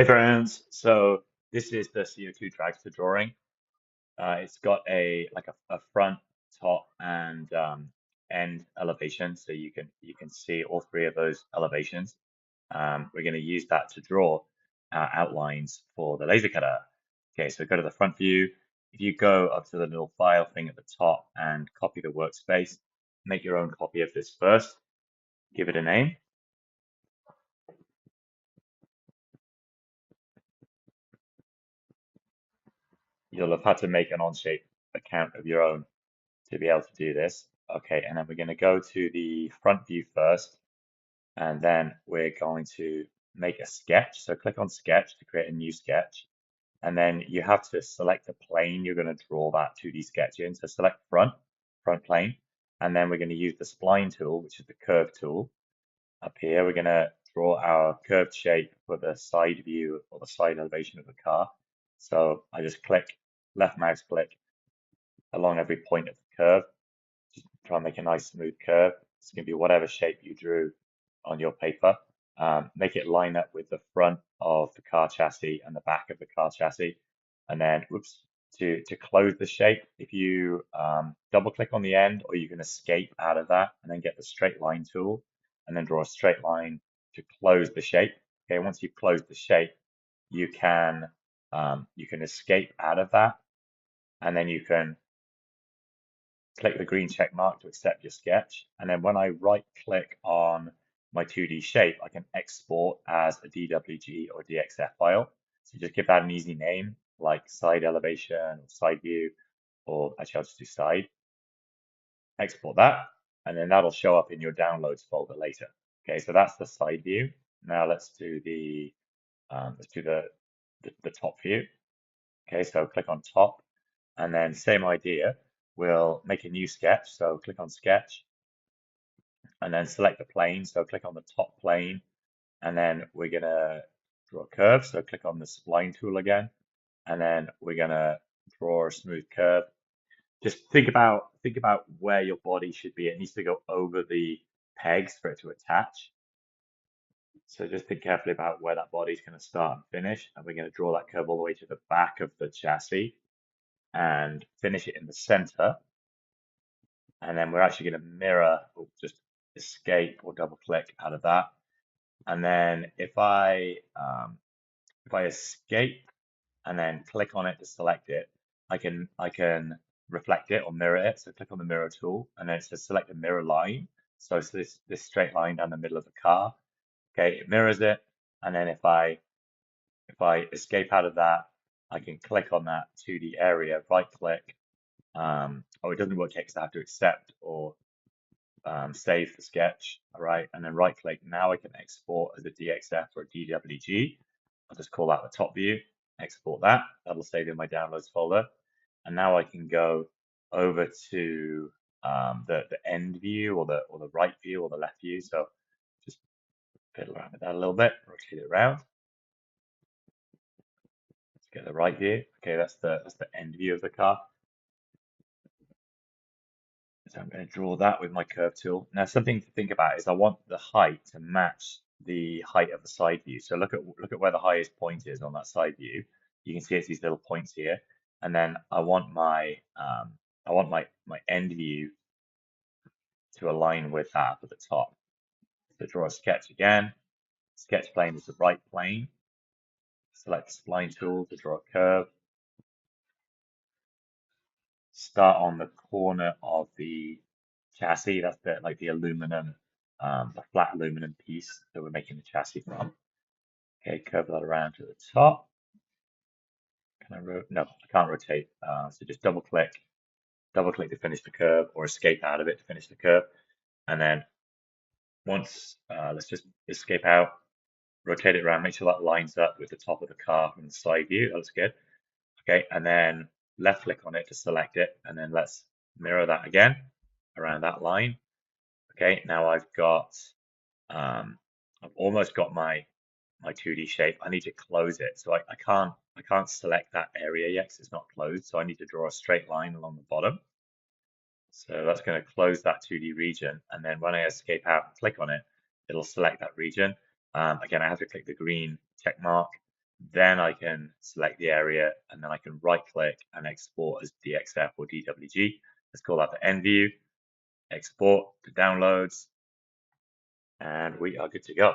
Hey friends, so this is the CO2 dragster drawing. It's got a front, top, and end elevation, so you can see all three of those elevations. We're going to use that to draw outlines for the laser cutter. Okay, so go to the front view. If you go up to the little file thing at the top and copy the workspace, make your own copy of this first. Give it a name. You'll have had to make an Onshape account of your own to be able to do this. Okay, and then we're going to go to the front view first, and then we're going to make a sketch. So click on sketch to create a new sketch. And then you have to select the plane you're going to draw that 2D sketch in. So select front plane. And then we're going to use the spline tool, which is the curve tool. Up here, we're going to draw our curved shape for the side view or the side elevation of the car. So I just click, left mouse click along every point of the curve. Just try and make a nice smooth curve. It's going to be whatever shape you drew on your paper. Make it line up with the front of the car chassis and the back of the car chassis. And then, whoops, to close the shape, if you double click on the end, or you can escape out of that and then get the straight line tool and then draw a straight line to close the shape. Okay, once you've closed the shape, you can escape out of that, and then you can click the green check mark to accept your sketch. And then when I right click on my 2D shape, I can export as a DWG or DXF file. So just give that an easy name like side elevation or side view, or actually I'll just do side. Export that, and then that'll show up in your downloads folder later. Okay, so that's the side view. Now let's do the top view. Okay, so click on top, and then same idea. We'll make a new sketch. So click on sketch, and then select the plane. So click on the top plane, and then we're gonna draw a curve. So click on the spline tool again, and then we're gonna draw a smooth curve. Just think about where your body should be. It needs to go over the pegs for it to attach. So just think carefully about where that body's going to start and finish. And we're going to draw that curve all the way to the back of the chassis and finish it in the center. And then we're actually going to mirror, or just escape or double click out of that. And then if I escape and then click on it to select it, I can reflect it or mirror it. So click on the mirror tool, and then it says select a mirror line. So it's this straight line down the middle of the car. Okay, it mirrors it, and then if I escape out of that, I can click on that 2D area, right click. Oh, it doesn't work yet because I have to accept or save the sketch. All right, and then right click. Now I can export as a DXF or a DWG. I'll just call that the top view, export that. That'll save in my downloads folder. And now I can go over to the end view or the right view or the left view. So just fiddle around with that a little bit, rotate it around. Let's get the right view. Okay, that's the end view of the car. So I'm going to draw that with my curve tool. Now, something to think about is I want the height to match the height of the side view. So look at where the highest point is on that side view. You can see it's these little points here, and then I want my end view to align with that at the top. So draw a sketch again. Sketch plane is the right plane. Select the spline tool to draw a curve. Start on the corner of the chassis. That's the aluminum, the flat aluminum piece that we're making the chassis from. Okay, curve that around to the top. Can I no, I can't rotate. So just double click to finish the curve, or escape out of it to finish the curve. And then once, let's just escape out, rotate it around, make sure that lines up with the top of the car from the side view. That looks good. Okay, and then left click on it to select it, and then let's mirror that again around that line. Okay, now I've almost got my 2D shape. I need to close it, so I can't select that area yet because it's not closed. So I need to draw a straight line along the bottom. So that's going to close that 2D region, and then when I escape out and click on it, it'll select that region. Again, I have to click the green check mark, Then I can select the area and then I can right click and export as DXF or DWG. Let's call that the end view, export to downloads, and we are good to go.